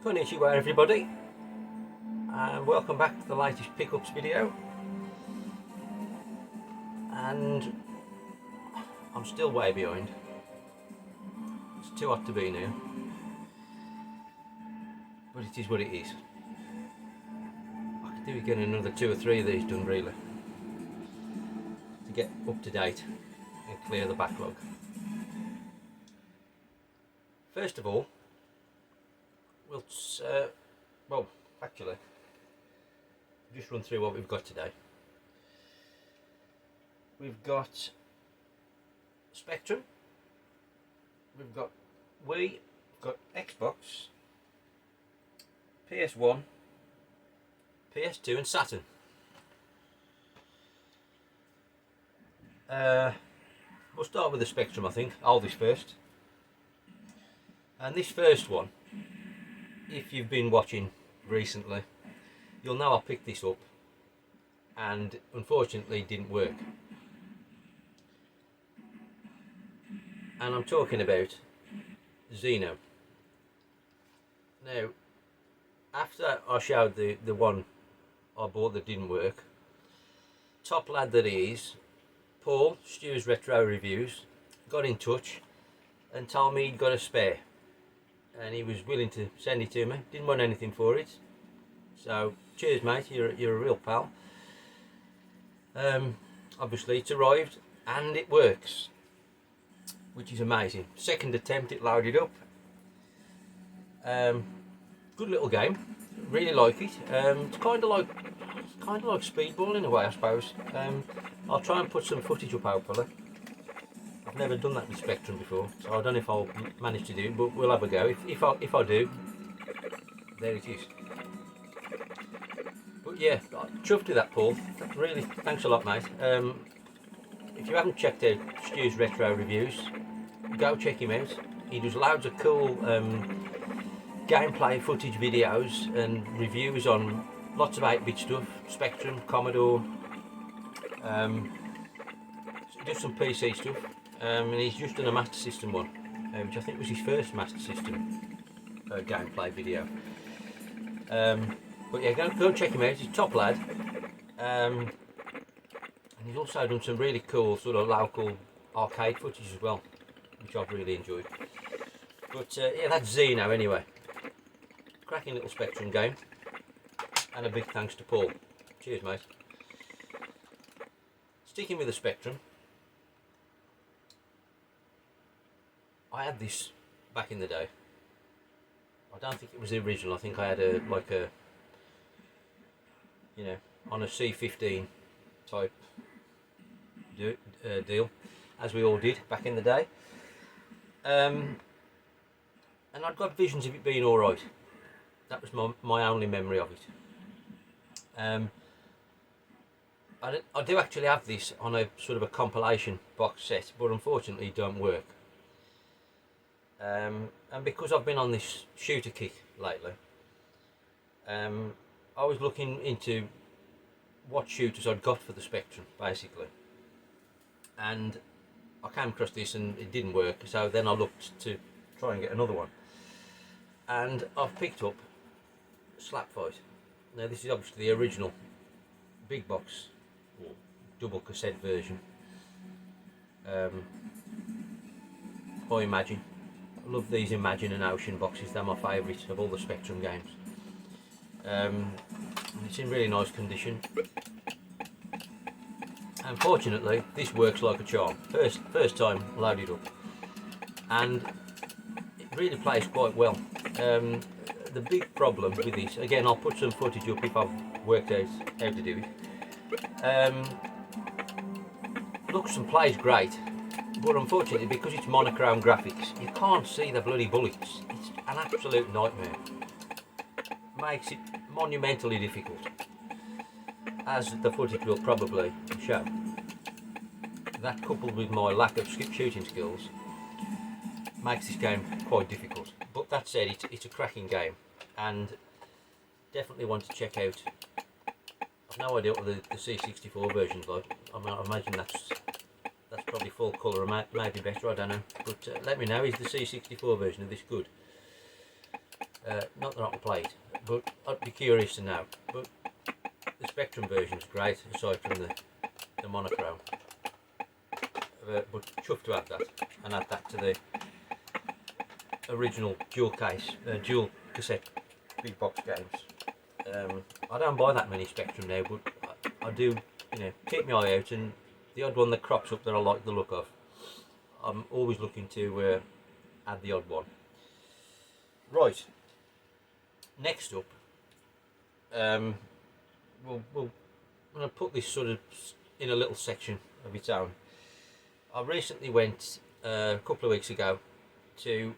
Konnichiwa everybody, and welcome back to the latest pickups video. And I'm still way behind. It's too hot to be now, but it is what it is. I could do with getting another 2 or 3 of these done really, to get up to date and clear the backlog. First of all, well, actually, just run through what we've got today. We've got Spectrum, we've got Wii, we've got Xbox, PS1, PS2 and Saturn. We'll start with the Spectrum, I think. I'll this first. And this first one, if you've been watching recently, you'll know I picked this up and unfortunately it didn't work. And I'm talking about Xeno. Now, after I showed the one I bought that didn't work, top lad that he is, Paul, Stu's Retro Reviews, got in touch and told me he'd got a spare. And he was willing to send it to me. Didn't want anything for it. So, cheers mate, you're a real pal. Obviously it's arrived and it works, which is amazing. Second attempt it loaded up. Good little game, really like it. It's kind of like Speedball in a way, I suppose. I'll try and put some footage up hopefully. I've never done that with Spectrum before, so I don't know if I'll manage to do it, but we'll have a go. If I do, there it is. But yeah, chuffed with that, Paul. Really, thanks a lot, mate. If you haven't checked out Stu's Retro Reviews, go check him out. He does loads of cool gameplay footage videos and reviews on lots of 8-bit stuff, Spectrum, Commodore. He does some PC stuff. And he's just done a Master System one, which I think was his first Master System gameplay video. But yeah, go check him out. He's a top lad, and he's also done some really cool sort of local arcade footage as well, which I've really enjoyed. But yeah, that's Xeno anyway. Cracking little Spectrum game, and a big thanks to Paul. Cheers, mate. Sticking with the Spectrum. I had this back in the day. I don't think it was the original. I think I had on a C15 type deal, as we all did back in the day. And I'd got visions of it being alright. That was my only memory of it. I do actually have this on a sort of a compilation box set, but unfortunately it don't work. And because I've been on this shooter kick lately, I was looking into what shooters I'd got for the Spectrum, basically. And I came across this and it didn't work, so then I looked to try and get another one. And I've picked up Slap Fight. Now this is obviously the original big box, or double cassette version, by Imagine. I love these Imagine and Ocean boxes, they're my favourite of all the Spectrum games. And it's in really nice condition. Unfortunately, this works like a charm. First time loaded up, and it really plays quite well. The big problem with this, again, I'll put some footage up if I've worked out how to do it. Looks and plays great, but unfortunately, because it's monochrome graphics, you can't see the bloody bullets. It's an absolute nightmare. Makes it monumentally difficult, as the footage will probably show. That, coupled with my lack of shooting skills, makes this game quite difficult. But that said, it's a cracking game, and definitely want to check out. I've no idea what the C64 version's like. I imagine that's probably full colour may be better, I don't know. But let me know, is the C64 version of this good? Not that I can play it, but I'd be curious to know. But the Spectrum version is great, aside from the monochrome. But chuffed to have that, and add that to the original dual cassette big box games. I don't buy that many Spectrum now, but I do, you know, keep my eye out, and the odd one that crops up that I like the look of, I'm always looking to add the odd one. Right, next up, I'm going to put this sort of in a little section of its own. I recently went a couple of weeks ago to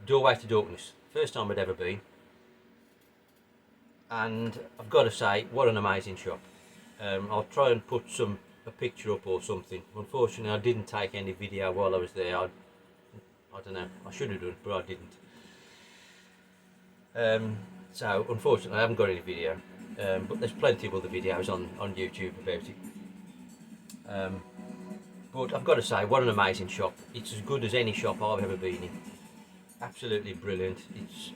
Doorway to Dorkness, first time I'd ever been, and I've got to say, what an amazing shop. I'll try and put a picture up or something. Unfortunately, I didn't take any video while I was there. I don't know, I should have done, but I didn't. So unfortunately I haven't got any video, but there's plenty of other videos on YouTube about it. But I've got to say, what an amazing shop. It's as good as any shop I've ever been in. Absolutely brilliant. It's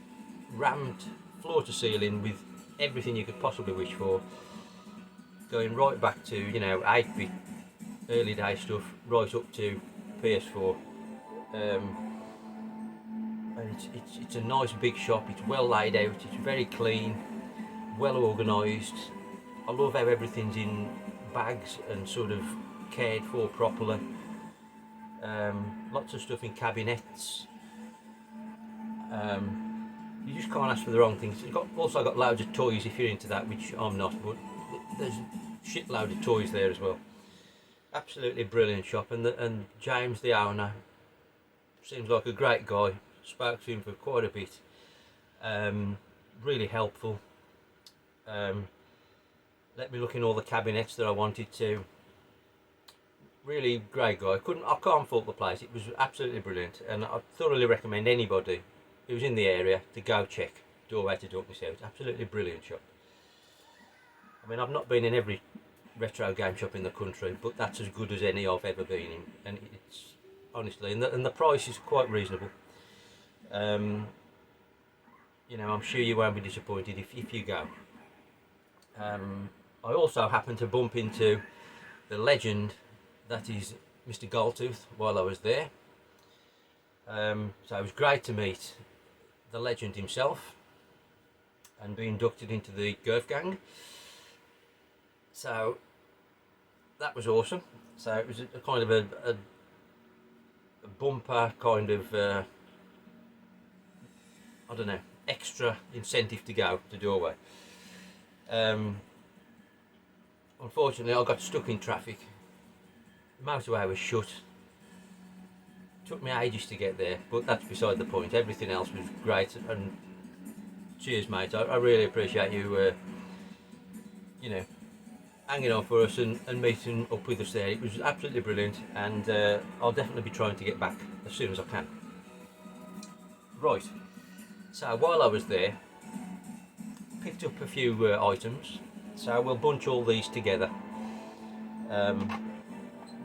rammed floor to ceiling with everything you could possibly wish for, going right back to, you know, 8-bit early day stuff right up to PS4. And it's a nice big shop. It's well laid out, it's very clean, well organised. I love how everything's in bags and sort of cared for properly. Lots of stuff in cabinets. You just can't ask for the wrong things. You've also got loads of toys if you're into that, which I'm not, but there's a shitload of toys there as well. Absolutely brilliant shop, and James, the owner, seems like a great guy. Spoke to him for quite a bit. Really helpful. Let me look in all the cabinets that I wanted to. Really great guy. I can't fault the place. It was absolutely brilliant, and I thoroughly recommend anybody who's in the area to go check Doorway to Dorkness out. Absolutely brilliant shop. I mean, I've not been in every retro game shop in the country, but that's as good as any I've ever been in, and it's honestly, and the price is quite reasonable. You know, I'm sure you won't be disappointed if you go. I also happened to bump into the legend that is Mr. Gold2th while I was there. So it was great to meet the legend himself and be inducted into the Gerf gang. So that was awesome. So it was a kind of a bumper kind of I don't know, extra incentive to go to Doorway. Unfortunately, I got stuck in traffic. The motorway was shut. Took me ages to get there, but that's beside the point. Everything else was great, and cheers, mate. I really appreciate you, you know, hanging on for us and meeting up with us there. It was absolutely brilliant, and I'll definitely be trying to get back as soon as I can. Right. So while I was there, picked up a few items, so we'll bunch all these together,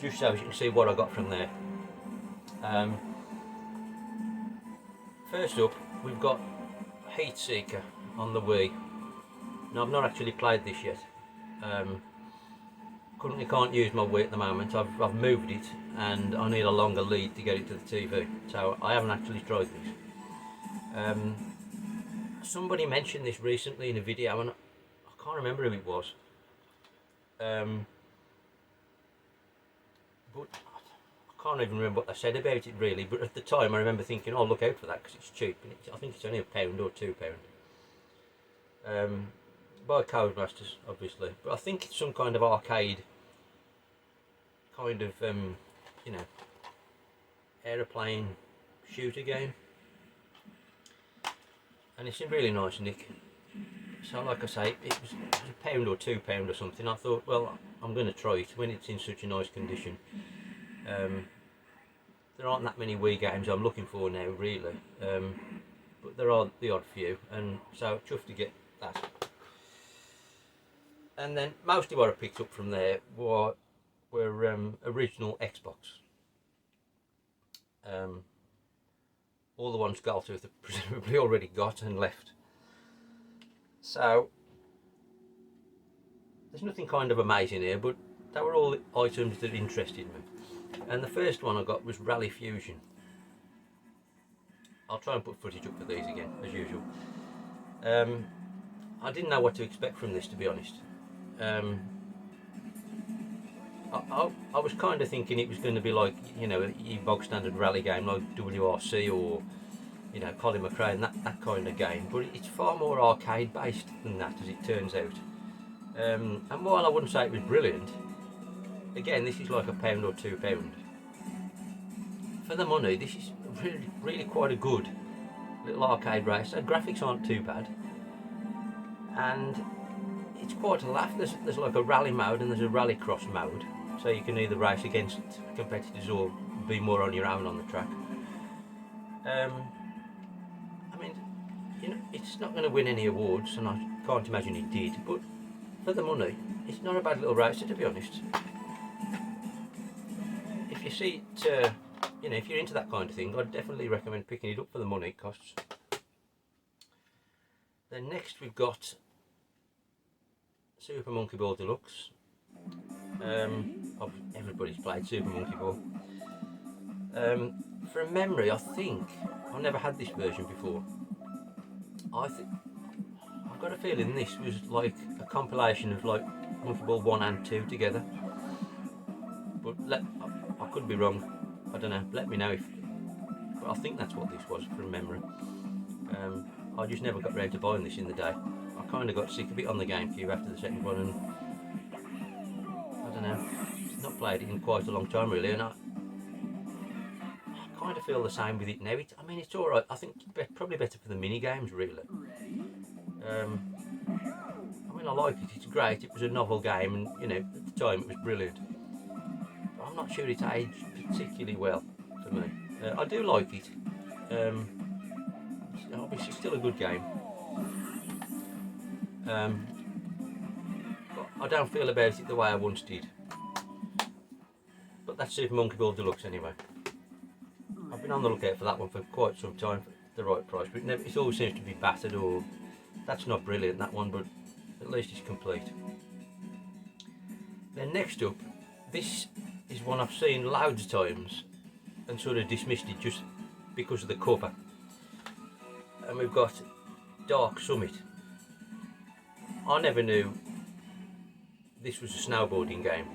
just so you can see what I got from there. First up, we've got Heat Seeker on the Wii. Now, I've not actually played this yet. Currently can't use my Wii at the moment. I've moved it, and I need a longer lead to get it to the TV, so I haven't actually tried this. Somebody mentioned this recently in a video, and I can't remember who it was. But I can't even remember what they said about it really. But at the time, I remember thinking, "Oh, look out for that because it's cheap." And I think it's only £1 or £2. By Codemasters, obviously, but I think it's some kind of arcade, kind of you know, aeroplane shooter game. And it's in really nice nick. So like I say, it was £1 or £2 or something. I thought, well, I'm going to try it when it's in such a nice condition. There aren't that many Wii games I'm looking for now, really, but there are the odd few, and so chuffed to get that. And then mostly what I picked up from there were were original Xbox. All the ones Gold2th have presumably already got and left. So there's nothing kind of amazing here, but they were all items that interested me. And the first one I got was Rally Fusion. I'll try and put footage up for these again, as usual. I didn't know what to expect from this, to be honest. I was kind of thinking it was going to be like, you know, a bog standard rally game like WRC or, you know, Colin McRae and that kind of game, but it's far more arcade based than that, as it turns out. And while I wouldn't say it was brilliant, again, this is like £1 or £2. For the money, this is really quite a good little arcade race. The graphics aren't too bad, and it's quite a laugh. There's like a rally mode and there's a rallycross mode, so you can either race against competitors or be more on your own on the track. I mean, you know, it's not going to win any awards, and I can't imagine it did, but for the money, it's not a bad little racer, to be honest. If you see it, you know, if you're into that kind of thing, I'd definitely recommend picking it up for the money it costs. Then next we've got Super Monkey Ball Deluxe. Everybody's played Super Monkey Ball. From memory, I think I've never had this version before. I've got a feeling this was like a compilation of like Monkey Ball 1 and 2 together. But I could be wrong. I don't know. Let me know if. But I think that's what this was from memory. I just never got round to buying this in the day. I kind of got sick of it on the GameCube after the second one, and I don't know. Not played it in quite a long time really, and I kind of feel the same with it now. I mean, it's all right. I think it's probably better for the mini games really. I mean, I like it. It's great. It was a novel game, and you know, at the time it was brilliant. But I'm not sure it aged particularly well for me. I do like it. It's obviously still a good game. But I don't feel about it the way I once did. But that's Super Monkey Ball Deluxe anyway. I've been on the lookout for that one for quite some time for the right price, but it always seems to be battered, or that's not brilliant, that one, but at least it's complete. Then next up, this is one I've seen loads of times and sort of dismissed it just because of the cover. And we've got Dark Summit. I never knew this was a snowboarding game,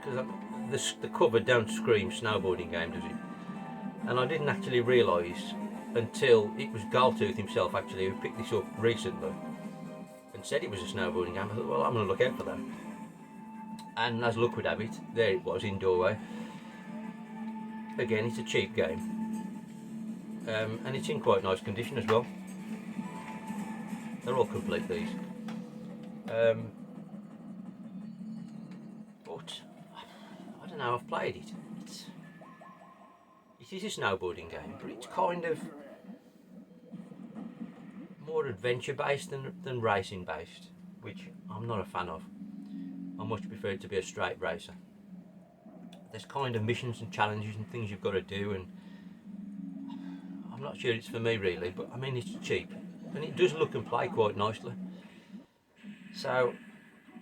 because the cover don't scream snowboarding game, does it? And I didn't actually realise until it was Gold2th himself actually who picked this up recently and said it was a snowboarding game. I thought, well, I'm going to look out for that. And as luck would have it, there it was in doorway. Again, it's a cheap game. And it's in quite nice condition as well. They're all complete, these. But I don't know, I've played it. It is a snowboarding game, but it's kind of more adventure based than racing based, which I'm not a fan of. I much prefer it to be a straight racer. There's kind of missions and challenges and things you've got to do, and I'm not sure it's for me really, but I mean, it's cheap and it does look and play quite nicely. So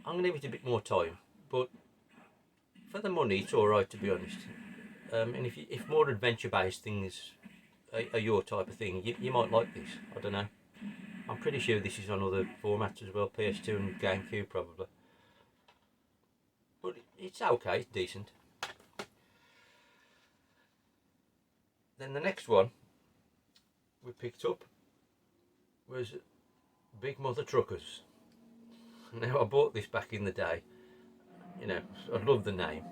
I'm going to give it a bit more time, but for the money it's alright, to be honest. And if more adventure based things are your type of thing, you might like this. I don't know. I'm pretty sure this is on other formats as well, PS2 and GameCube probably. But it's okay, it's decent. Then the next one we picked up was Big Mother Truckers. Now, I bought this back in the day. You know, I love the name,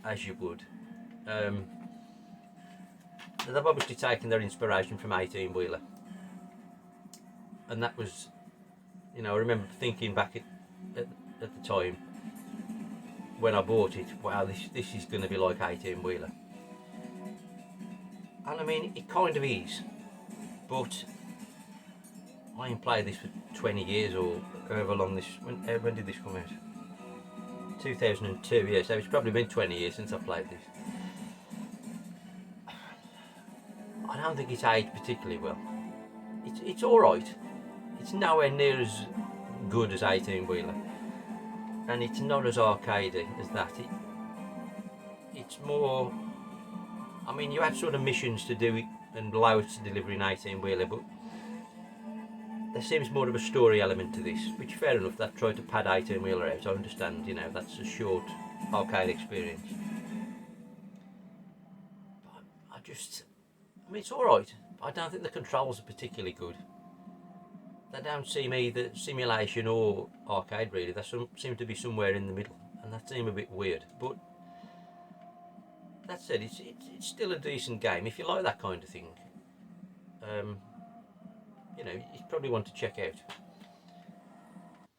as you would. They've obviously taken their inspiration from 18-wheeler, and that was, you know, I remember thinking back at the time when I bought it, wow, this is going to be like 18-wheeler. And I mean, it kind of is, but I ain't played this for 20 years or however long this. When did this come out? 2002, yeah, so it's probably been 20 years since I played this. I don't think it's aged particularly well. It's alright. It's nowhere near as good as 18-wheeler. And it's not as arcadey as that. It's more... I mean, you have sort of missions to do it and loads to deliver in 18-wheeler, but there seems more of a story element to this, which fair enough, that tried to pad 18-wheeler out. I understand, you know, that's a short arcade experience. But I mean, it's alright. I don't think the controls are particularly good. They don't seem either simulation or arcade really. They seem to be somewhere in the middle, and that seems a bit weird. But that said, it's still a decent game if you like that kind of thing. You know, you probably want to check out.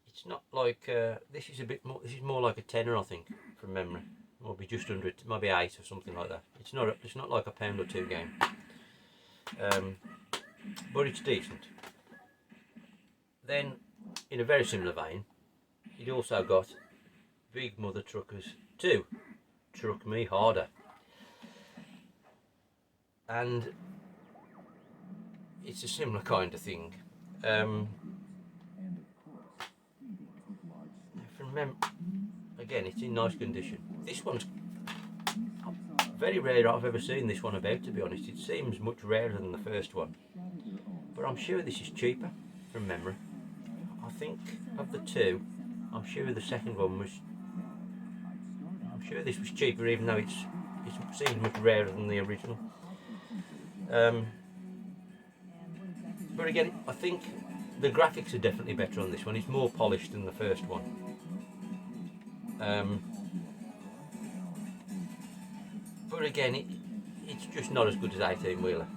It's not like this is a bit more. This is more like a tenner, I think, from memory. Maybe just under it, maybe 8 or something like that. It's not like a £1 or £2 game. But it's decent. Then, in a very similar vein, it also got Big Mother Truckers 2, Truck Me Harder. And it's a similar kind of thing. Again, it's in nice condition. This one's very rare. I've ever seen this one about, to be honest. It seems much rarer than the first one. But I'm sure this is cheaper, from memory. I think of the two, I'm sure the second one was... I'm sure this was cheaper, even though it seems much rarer than the original. But again, I think the graphics are definitely better on this one. It's more polished than the first one. But again, it's just not as good as 18-wheeler.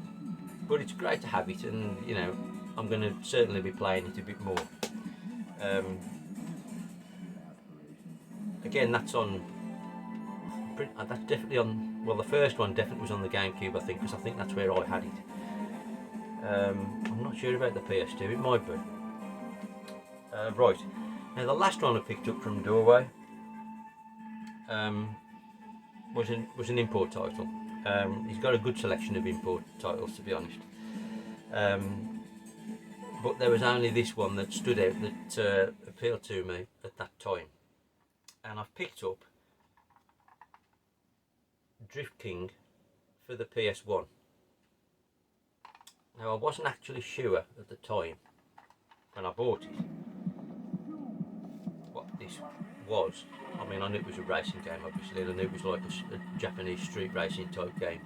But it's great to have it, and you know, I'm going to certainly be playing it a bit more. Again, that's definitely on. Well, the first one definitely was on the GameCube, I think, because I think that's where I had it. I'm not sure about the PS2. It might be. Right. Now, the last one I picked up from Doorway was an import title. He's got a good selection of import titles, to be honest. But there was only this one that stood out, that appealed to me at that time. And I've picked up Drift King for the PS1. Now, I wasn't actually sure at the time when I bought it what this was. I mean, I knew it was a racing game, obviously, and I knew it was like a Japanese street racing type game.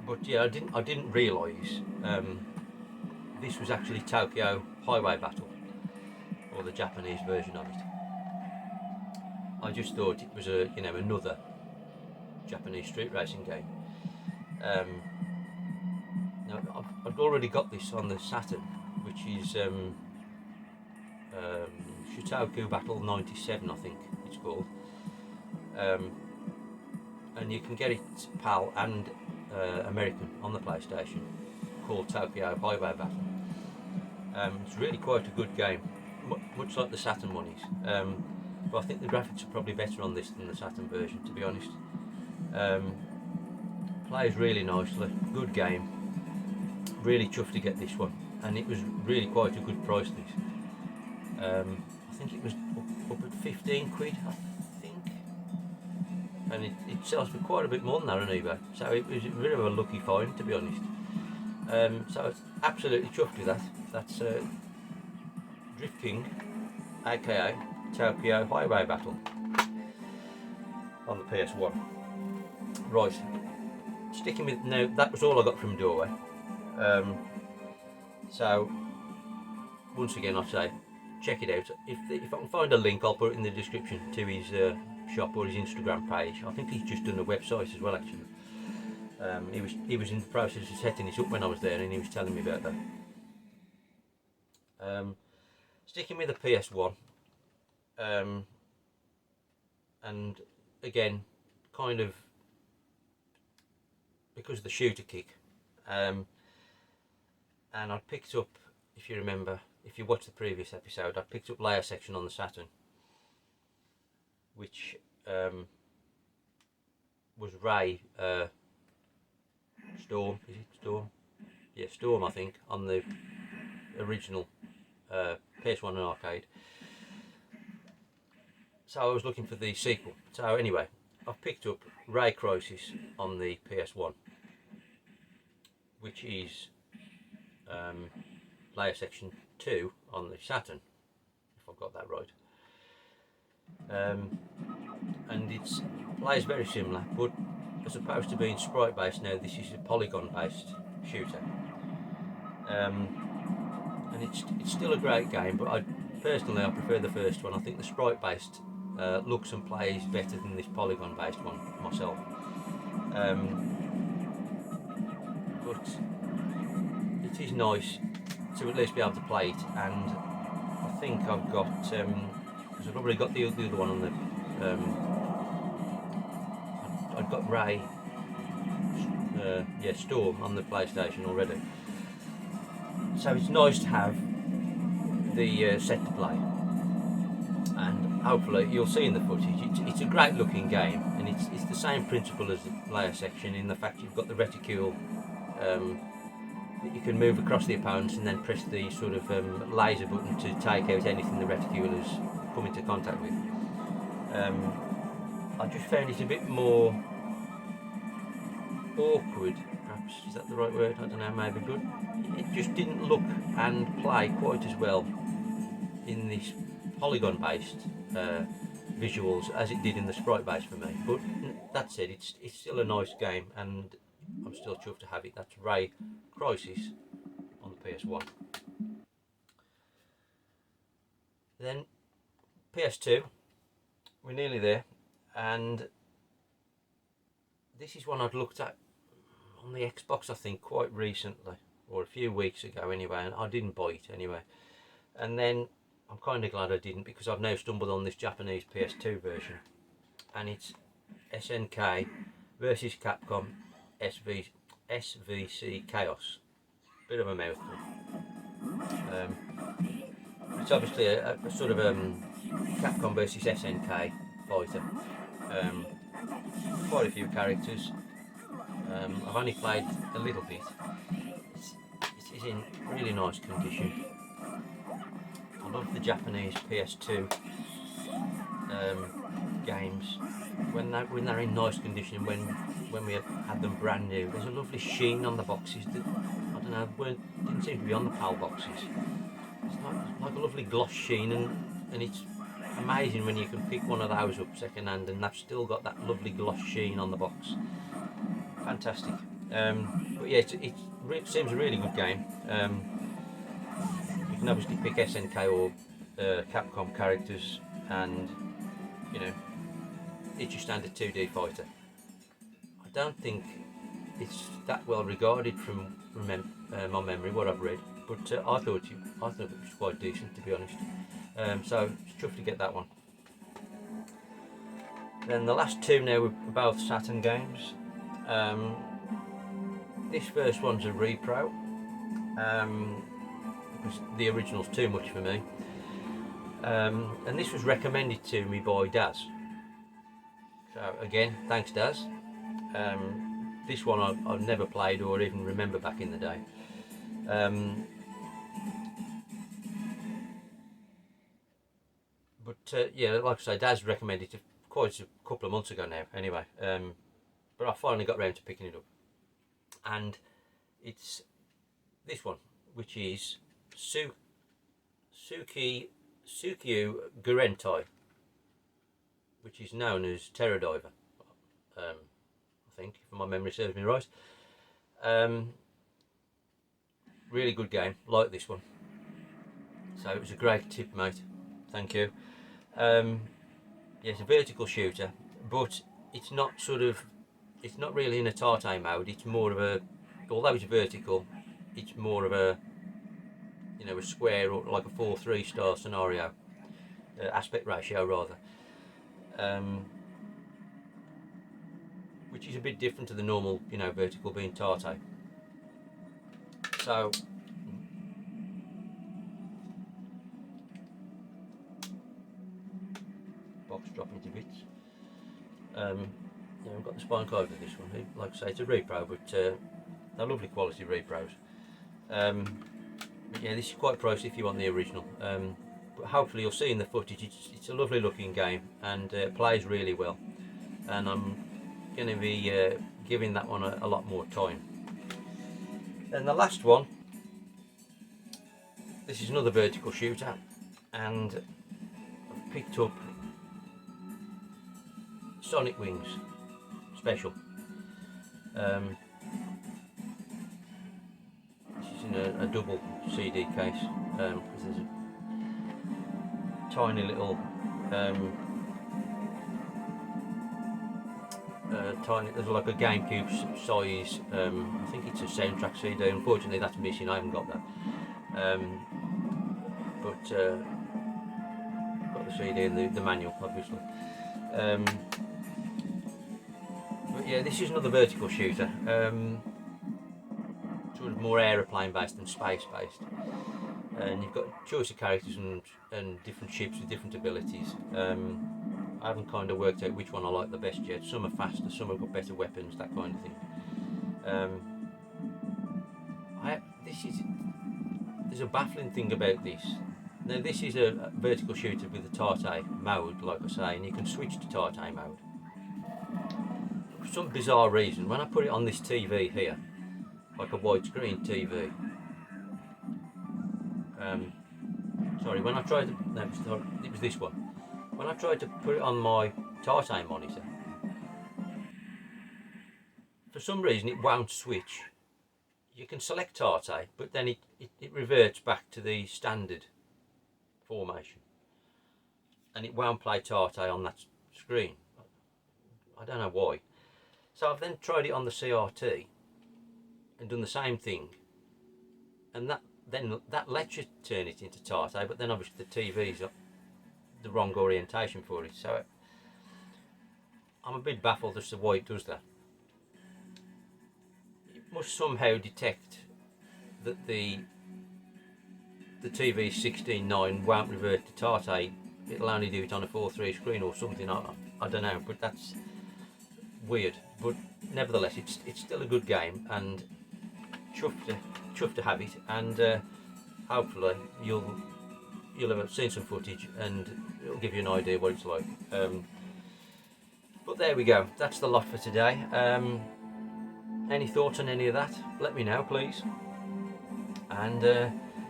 But yeah, I didn't realise this was actually Tokyo Highway Battle, or the Japanese version of it. I just thought it was another Japanese street racing game. Now I've already got this on the Saturn, which is Shotoku Battle 97, I think it's called. And you can get it PAL and American on the PlayStation, called Tokyo Highway Battle. It's really quite a good game, much like the Saturn one is. But I think the graphics are probably better on this than the Saturn version, to be honest. Plays really nicely, good game. Really chuffed to get this one, and it was really quite a good price. This, I think it was up at 15 quid, I think, and it sells for quite a bit more than that on eBay. So it was a bit of a lucky find, to be honest. So it's absolutely chuffed with that. That's Drift King, aka Tokyo Highway Battle, on the PS1. Right, sticking with, now that was all I got from Doorway. So once again I say, check it out. If I can find a link, I'll put it in the description to his shop or his Instagram page. I think he's just done a website as well, actually. He was in the process of setting this up when I was there, and he was telling me about that. Sticking with the PS1, and again, kind of because of the shooter kick. And I picked up, if you remember, if you watched the previous episode, I picked up Layer Section on the Saturn, which was Ray Storm, is it Storm? Yeah, Storm I think, on the original PS1 and arcade. So I was looking for the sequel. So anyway, I've picked up Ray Crisis on the PS1, which is Layer Section 2 on the Saturn, if I've got that right. And it plays very similar, but as opposed to being sprite based now, this is a polygon based shooter. And it's still a great game, but I prefer the first one. I think the sprite based looks and plays better than this polygon based one myself. But it is nice to at least be able to play it, and I think I've got, because I've already got the other one on the, I've got Ray, Storm on the PlayStation already. So it's nice to have the set to play, and hopefully you'll see in the footage, it's a great looking game, and it's the same principle as the Layer Section in the fact you've got the reticule that you can move across the opponents and then press the sort of laser button to take out anything the reticule has come into contact with. I just found it a bit more awkward, perhaps, is that the right word? I don't know, maybe, but it just didn't look and play quite as well in this polygon based visuals as it did in the sprite based for me. But that said, it's still a nice game, and I'm still chuffed to have it. That's Ray Crisis on the PS1. Then PS2, we're nearly there, and this is one I'd looked at on the Xbox I think quite recently, or a few weeks ago anyway, and I didn't buy it anyway. And then I'm kind of glad I didn't, because I've now stumbled on this Japanese PS2 version, and it's SNK versus Capcom Sv Svc Chaos. Bit of a mouthful. It's obviously a sort of Capcom versus SNK fighter. Quite a few characters. I've only played a little bit. It is in really nice condition. I love the Japanese PS2 games when they're in nice condition. When we had them brand new, there's a lovely sheen on the boxes that, I don't know, didn't seem to be on the PAL boxes. It's like a lovely gloss sheen, and it's amazing when you can pick one of those up second hand and they've still got that lovely gloss sheen on the box. Fantastic. But yeah, it seems a really good game. You can obviously pick SNK or Capcom characters, and you know, it's your standard 2D fighter. I don't think it's that well regarded from my memory, what I've read, but I thought it was quite decent, to be honest. So it's chuffed to get that one. Then the last two now were both Saturn games. This first one's a repro, because the original's too much for me. And this was recommended to me by Daz. So again, thanks Daz. This one I've never played or even remember back in the day. But yeah, like I say, Daz recommended it quite a couple of months ago now anyway. But I finally got round to picking it up. And it's this one, which is Tsukyu Gurentai, which is known as Terror Diver, I think, if my memory serves me right. Really good game, like this one. So it was a great tip, mate. Thank you. Yeah, it's a vertical shooter, but it's not really in a Tate mode. It's more of a, although it's vertical, it's more of a, you know, a square, or like a 4:3 star scenario, aspect ratio rather. which is a bit different to the normal, you know, vertical being Tate. So box dropping to bits. Yeah, we've got the spine card with this one. Like I say, it's a repro, but they're lovely quality repros. But yeah, this is quite pricey if you want the original. But hopefully you'll see in the footage, it's a lovely looking game and plays really well. And I'm going to be giving that one a lot more time. And the last one, this is another vertical shooter, and I've picked up Sonic Wings Special. This is in a double CD case, because there's a tiny little there's like a GameCube size, I think it's a soundtrack CD. Unfortunately that's missing, I haven't got that. But got the CD and the manual obviously. But yeah, this is another vertical shooter, sort of more aeroplane based than space based. And you've got choice of characters and different ships with different abilities. I haven't kind of worked out which one I like the best yet. Some are faster, some have got better weapons, that kind of thing. There's a baffling thing about this. Now this is a vertical shooter with a Tate mode, like I say, and you can switch to Tate mode. For some bizarre reason, when I put it on this TV here, like a widescreen TV, sorry, when I tried to, no, it was this one. When I tried to put it on my Tate monitor, for some reason it won't switch. You can select Tate, but then it reverts back to the standard formation, and it won't play Tate on that screen. I don't know why. So I've then tried it on the CRT and done the same thing, and that lets you turn it into Tate, but then obviously the TV's got the wrong orientation for it, so I'm a bit baffled as to why it does that. It must somehow detect that the TV 16:9 won't revert to Tate. It'll only do it on a 4:3 screen or something. I don't know, but that's weird. But nevertheless, it's still a good game, and chuffed to have it. And hopefully you'll have seen some footage and it'll give you an idea what it's like. But there we go. That's the lot for today. Any thoughts on any of that? Let me know, please. And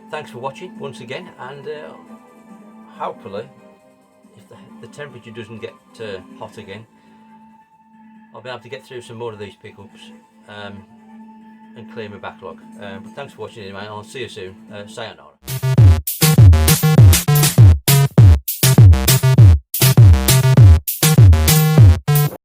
thanks for watching once again, and hopefully if the temperature doesn't get hot again, I'll be able to get through some more of these pickups and clear my backlog. But thanks for watching anyway, and I'll see you soon. Sayonara.